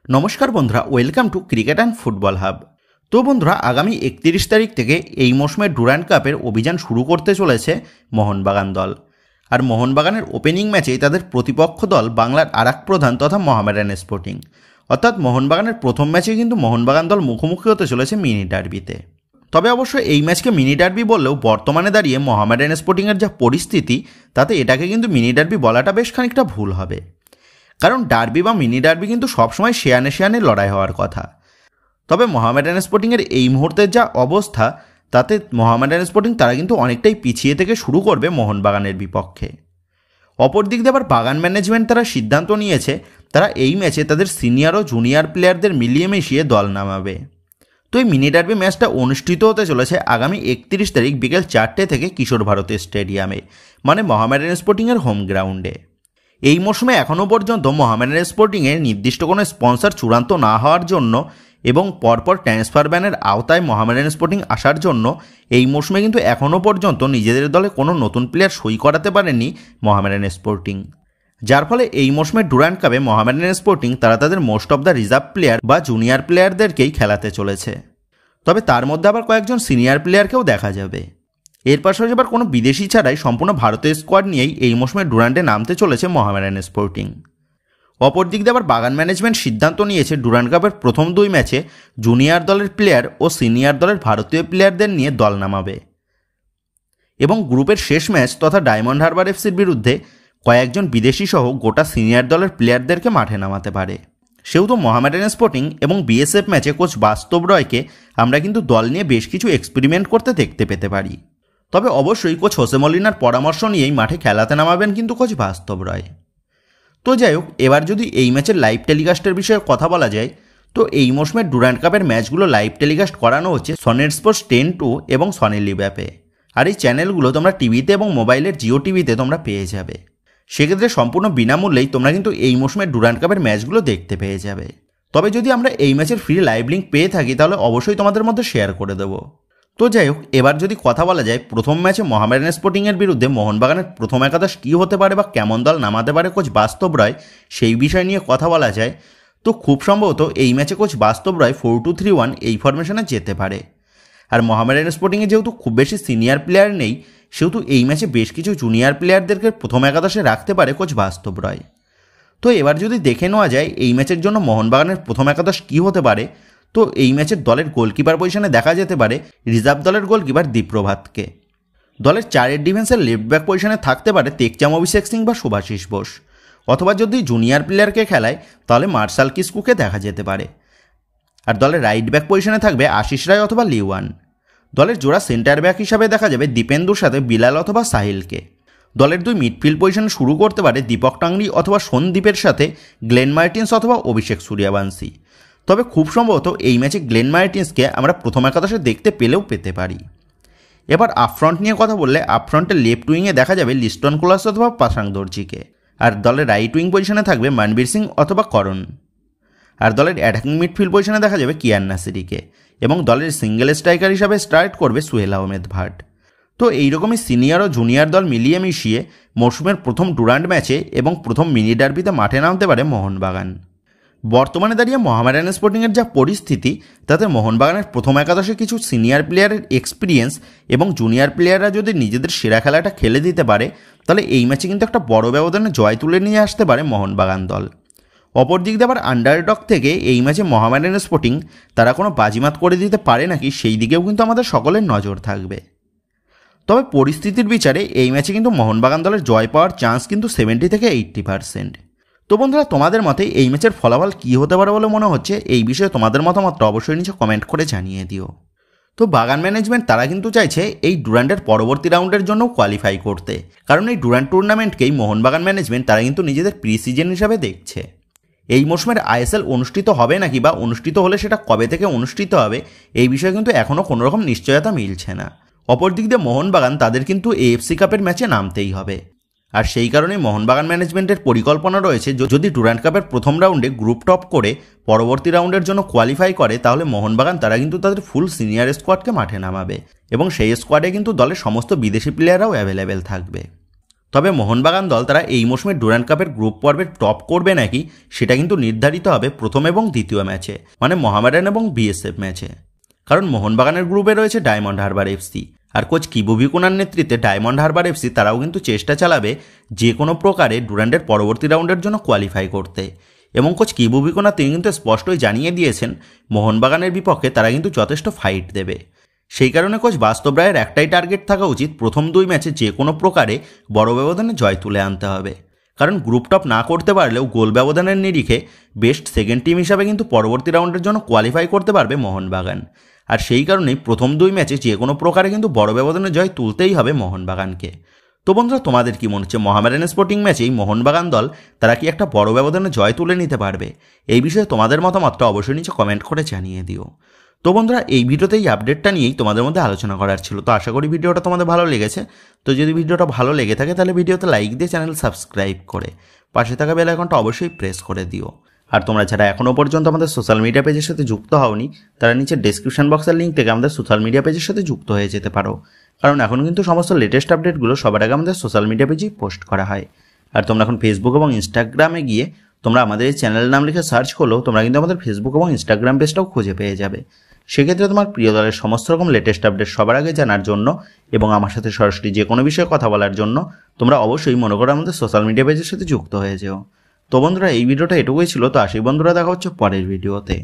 নমস্কার বন্ধুরা, welcome to cricket and football hub. তো বন্ধুরা, আগামী 31 তারিখ থেকে এই মৌসুমের ডুরান্ড কাপের অভিযান শুরু করতে চলেছে মোহনবাগান দল। আর মোহনবাগানের ওপেনিং ম্যাচেই তাদের প্রতিপক্ষ দল বাংলার আরেক প্রধান তথা মোহামেডান স্পোর্টিং। অর্থাৎ মোহনবাগানের প্রথম ম্যাচে কিন্তু মোহনবাগান দল মুখোমুখি হতে চলেছে মিনি ডার্বিতে। তবে অবশ্য এই ম্যাচকে মিনি ডার্বি বললেও বর্তমানে দাঁড়িয়ে মোহামেডান স্পোর্টিংয়ের যা পরিস্থিতি, তাতে এটাকে কিন্তু মিনি ডার্বি বলাটা বেশ খানিকটা ভুল হবে। কারণ ডার্বি বা মিনি ডার্বি কিন্তু সবসময় শেয়ানে লড়াই হওয়ার কথা। তবে মোহামেডান স্পোর্টিংয়ের এই মুহূর্তের যা অবস্থা, তাতে মোহামেডান স্পোর্টিং তারা কিন্তু অনেকটাই পিছিয়ে থেকে শুরু করবে মোহনবাগানের বিপক্ষে। অপর দিক দিয়ে আবার বাগান ম্যানেজমেন্ট তারা সিদ্ধান্ত নিয়েছে তারা এই ম্যাচে তাদের সিনিয়র ও জুনিয়র প্লেয়ারদের মিলিয়ে মিশিয়ে দল নামাবে। তো এই মিনি ডার্বি ম্যাচটা অনুষ্ঠিত হতে চলেছে আগামী 31 তারিখ বিকেল 4টে থেকে কিশোর ভারতী স্টেডিয়ামে, মানে মোহামেডান স্পোর্টিংয়ের হোম গ্রাউন্ডে। এই মৌসুমে এখনও পর্যন্ত মোহামেডান স্পোর্টিংয়ের নির্দিষ্ট কোনো স্পন্সর চূড়ান্ত না হওয়ার জন্য এবং পরপর ট্রান্সফার ব্যানের আওতায় মোহামেডান স্পোর্টিং আসার জন্য এই মৌসুমে কিন্তু এখনও পর্যন্ত নিজেদের দলে কোনো নতুন প্লেয়ার সই করাতে পারেনি মোহামেডান স্পোর্টিং। যার ফলে এই মৌসুমে ডুরান্ড কাপে মোহামেডান স্পোর্টিং তারা তাদের most of the reserve player বা জুনিয়র প্লেয়ারদেরকেই খেলাতে চলেছে। তবে তার মধ্যে আবার কয়েকজন সিনিয়র প্লেয়ারকেও দেখা যাবে। এর পাশাপাশি আবার কোনো বিদেশি ছাড়াই সম্পূর্ণ ভারতীয় স্কোয়াড নিয়েই এই মৌসুমে ডুরান্ডে নামতে চলেছে মোহামেডান স্পোর্টিং। অপর দিক দিয়ে আবার বাগান ম্যানেজমেন্ট সিদ্ধান্ত নিয়েছে ডুরান্ড কাপের প্রথম 2 ম্যাচে জুনিয়র দলের প্লেয়ার ও সিনিয়র দলের ভারতীয় প্লেয়ারদের নিয়ে দল নামাবে এবং গ্রুপের শেষ ম্যাচ তথা ডায়মন্ড হারবার এফসির বিরুদ্ধে কয়েকজন বিদেশি সহ গোটা সিনিয়র দলের প্লেয়ারদেরকে মাঠে নামাতে পারে। সেহেতু মোহামেডান স্পোর্টিং এবং বিএসএফ ম্যাচে কোচ বাস্তব রয়কে আমরা কিন্তু দল নিয়ে বেশ কিছু এক্সপেরিমেন্ট করতে দেখতে পেতে পারি। তবে অবশ্যই কোচ হোসে মলিনার পরামর্শ নিয়েই মাঠে খেলাতে নামাবেন কিন্তু কোচ বাস্তব রয়। তো যাই হোক, এবার যদি এই ম্যাচের লাইভ টেলিকাস্টের বিষয়ে কথা বলা যায়, তো এই মৌসুমের ডুরান্ড কাপের ম্যাচগুলো লাইভ টেলিকাস্ট করানো হচ্ছে সনেট স্পোর্টস 10-2 এবং সনি লিভ অ্যাপে। আর এই চ্যানেলগুলো তোমরা টিভিতে এবং মোবাইলের জিও টিভিতে তোমরা পেয়ে যাবে। সেক্ষেত্রে সম্পূর্ণ বিনামূল্যেই তোমরা কিন্তু এই মৌসুমের ডুরান্ড কাপের ম্যাচগুলো দেখতে পেয়ে যাবে। তবে যদি আমরা এই ম্যাচের ফ্রি লাইভ লিঙ্ক পেয়ে থাকি তাহলে অবশ্যই তোমাদের মধ্যে শেয়ার করে দেবো। তো যাই হোক, এবার যদি কথা বলা যায় প্রথম ম্যাচে মোহামেডান স্পোর্টিংয়ের বিরুদ্ধে মোহনবাগানের প্রথম একাদশ কী হতে পারে বা কেমন দল নামাতে পারে কোচ বাস্তব রয়, সেই বিষয় নিয়ে কথা বলা যায়, তো খুব সম্ভবত এই ম্যাচে কোচ বাস্তব রয় 4-2-3-1 এই ফরমেশনে যেতে পারে। আর মোহামেডান স্পোর্টিংয়ে যেহেতু খুব বেশি সিনিয়র প্লেয়ার নেই, সেহেতু এই ম্যাচে বেশ কিছু জুনিয়র প্লেয়ারদেরকে প্রথম একাদশে রাখতে পারে কোচ বাস্তব রয়। তো এবার যদি দেখে নেওয়া যায় এই ম্যাচের জন্য মোহনবাগানের প্রথম একাদশ কী হতে পারে, তো এই ম্যাচের দলের গোলকিপার পজিশনে দেখা যেতে পারে রিজার্ভ দলের গোলকিপার দীপ্রভাতকে। দলের 4 ডিফেন্সের লেফট ব্যাক পজিশনে থাকতে পারে তেকচাম অভিষেক সিং বা শুভাশিস বোস, অথবা যদি জুনিয়র প্লেয়ারকে খেলায় তাহলে মার্শাল কিস্কুকে দেখা যেতে পারে। আর দলের রাইট ব্যাক পজিশনে থাকবে আশিস রায় অথবা লিওয়ান। দলের জোড়া সেন্টার ব্যাক হিসাবে দেখা যাবে দীপেন্দুর সাথে বিলাল অথবা সাহিলকে। দলের 2 মিডফিল্ড পজিশনে শুরু করতে পারে দীপক টাংরি অথবা সন্দীপের সাথে গ্লেন মার্টিন্স অথবা অভিষেক সূর্যবংশী। তবে খুব সম্ভবত এই ম্যাচে গ্লেন মার্টিন্সকে আমরা প্রথম একাদশে দেখতে পেলেও পেতে পারি। এবার আপফ্রন্ট নিয়ে কথা বললে আপফ্রন্টের লেফট উইংয়ে দেখা যাবে লিস্টন কোলাস অথবা পাসাং দর্জিকে। আর দলের রাইট উইং পজিশনে থাকবে মনবীর সিং অথবা করণ। আর দলের অ্যাটাকিং মিডফিল্ড পজিশনে দেখা যাবে কিয়ান নাসিরিকে এবং দলের সিঙ্গেল স্ট্রাইকার হিসাবে স্টার্ট করবে সুহেল আহমেদ ভাট। তো এইরকমই সিনিয়র ও জুনিয়র দল মিলিয়ে মিশিয়ে মৌসুমের প্রথম ডুরান্ড ম্যাচে এবং প্রথম মিনি ডার্বিতে মাঠে নামতে পারে মোহনবাগান। বর্তমানে দাঁড়িয়ে মোহামেডান স্পোর্টিংয়ের যা পরিস্থিতি, তাতে মোহনবাগানের প্রথম একাদশে কিছু সিনিয়র প্লেয়ারের এক্সপিরিয়েন্স এবং জুনিয়র প্লেয়াররা যদি নিজেদের সেরা খেলাটা খেলে দিতে পারে, তাহলে এই ম্যাচে কিন্তু একটা বড় ব্যবধানে জয় তুলে নিয়ে আসতে পারে মোহনবাগান দল। অপর দিক দিয়ে আবার আন্ডারডগ থেকে এই ম্যাচে মোহামেডান স্পোর্টিং তারা কোনো বাজিমাত করে দিতে পারে নাকি, সেই দিকেও কিন্তু আমাদের সকলের নজর থাকবে। তবে পরিস্থিতির বিচারে এই ম্যাচে কিন্তু মোহনবাগান দলের জয় পাওয়ার চান্স কিন্তু 70 থেকে 80%। তো বন্ধুরা, তোমাদের মতে এই ম্যাচের ফলাফল কী হতে পারে বলে মনে হচ্ছে, এই বিষয়ে তোমাদের মতামতটা অবশ্যই নিচে কমেন্ট করে জানিয়ে দিও। তো বাগান ম্যানেজমেন্ট তারা কিন্তু চাইছে এই ডুরান্ডের পরবর্তী রাউন্ডের জন্য কোয়ালিফাই করতে, কারণ এই ডুরান্ড টুর্নামেন্টকেই মোহনবাগান ম্যানেজমেন্ট তারা কিন্তু নিজেদের প্রি সিজন হিসাবে দেখছে। এই মৌসুমের আইএসএল অনুষ্ঠিত হবে নাকি বা অনুষ্ঠিত হলে সেটা কবে থেকে অনুষ্ঠিত হবে, এই বিষয়ে কিন্তু এখনও কোনোরকম নিশ্চয়তা মিলছে না। অপর দিক দিয়ে মোহনবাগান তাদের কিন্তু এএফসি কাপের ম্যাচে নামতেই হবে। আর সেই কারণে মোহনবাগান ম্যানেজমেন্টের পরিকল্পনা রয়েছে যদি ডুরান্ড কাপের প্রথম রাউন্ডে গ্রুপ টপ করে পরবর্তী রাউন্ডের জন্য কোয়ালিফাই করে, তাহলে মোহনবাগান তারা কিন্তু তাদের ফুল সিনিয়র স্কোয়াডকে মাঠে নামাবে এবং সেই স্কোয়াডে কিন্তু দলের সমস্ত বিদেশি প্লেয়াররাও অ্যাভেলেবেল থাকবে। তবে মোহনবাগান দল তারা এই মৌসুমে ডুরান্ড কাপের গ্রুপ পর্বের টপ করবে নাকি সেটা কিন্তু নির্ধারিত হবে প্রথম এবং দ্বিতীয় ম্যাচে, মানে মোহামেডান এবং বিএসএফ ম্যাচে। কারণ মোহনবাগানের গ্রুপে রয়েছে ডায়মন্ড হারবার এফসি, আর কোচ কিবু ভিকুনার নেতৃত্বে ডায়মন্ড হারবার এফসি তারাও কিন্তু চেষ্টা চালাবে যে কোনো প্রকারে ডুরান্ডের পরবর্তী রাউন্ডের জন্য কোয়ালিফাই করতে। এবং কোচ কিবু ভিকুনা তিনি কিন্তু স্পষ্টই জানিয়ে দিয়েছেন মোহনবাগানের বিপক্ষে তারা কিন্তু যথেষ্ট ফাইট দেবে। সেই কারণে কোচ বাস্তব রায়ের একটাই টার্গেট থাকা উচিত, প্রথম 2 ম্যাচে যে কোনো প্রকারে বড় ব্যবধানে জয় তুলে আনতে হবে। কারণ গ্রুপ টপ না করতে পারলেও গোল ব্যবধানের নিরিখে বেস্ট সেকেন্ড টিম হিসাবে কিন্তু পরবর্তী রাউন্ডের জন্য কোয়ালিফাই করতে পারবে মোহনবাগান। আর সেই কারণেই প্রথম 2 ম্যাচে যে কোনো প্রকারে কিন্তু বড় ব্যবধানে জয় তুলতেই হবে মোহনবাগানকে। তো বন্ধুরা, তোমাদের কি মনে হচ্ছে মোহামেডান স্পোর্টিং ম্যাচেই মোহনবাগান দল তারা কি একটা বড় ব্যবধানে জয় তুলে নিতে পারবে? এই বিষয়ে তোমাদের মতামতটা অবশ্যই নিচে কমেন্ট করে জানিয়ে দিও। তো বন্ধুরা, এই ভিডিওতে এই আপডেটটা নিয়েই তোমাদের মধ্যে আলোচনা করার ছিল। তো আশা করি ভিডিওটা তোমাদের ভালো লেগেছে। তো যদি ভিডিওটা ভালো লেগে থাকে তাহলে ভিডিওতে লাইক দিয়ে চ্যানেল সাবস্ক্রাইব করে পাশে থাকা বেল আইকনটা অবশ্যই প্রেস করে দিও। আর তোমরা যারা এখনও পর্যন্ত আমাদের সোশ্যাল মিডিয়া পেজের সাথে যুক্ত হওনি তারা নিচে ডেসক্রিপশন বক্সের লিঙ্ক থেকে আমাদের সোশ্যাল মিডিয়া পেজের সাথে যুক্ত হয়ে যেতে পারো। কারণ এখন কিন্তু সমস্ত লেটেস্ট আপডেটগুলো সবার আগে আমাদের সোশ্যাল মিডিয়া পেজেই পোস্ট করা হয়। আর তোমরা এখন ফেসবুক এবং ইনস্টাগ্রামে গিয়ে তোমরা আমাদের এই চ্যানেলের নাম লিখে সার্চ করলেও তোমরা কিন্তু আমাদের ফেসবুক এবং ইনস্টাগ্রাম পেজটাও খুঁজে পেয়ে যাবে। সেক্ষেত্রে তোমার প্রিয় দলের সমস্ত রকম লেটেস্ট আপডেট সবার আগে জানার জন্য এবং আমার সাথে সরাসরি যে কোনো বিষয়ে কথা বলার জন্য তোমরা অবশ্যই মনে করো আমাদের সোশ্যাল মিডিয়া পেজের সাথে যুক্ত হয়ে যেও। তো বন্ধুরা, এই ভিডিওটা এটুকুই ছিল। তো আসি বন্ধুরা, দেখা হচ্ছে পরের ভিডিওতে।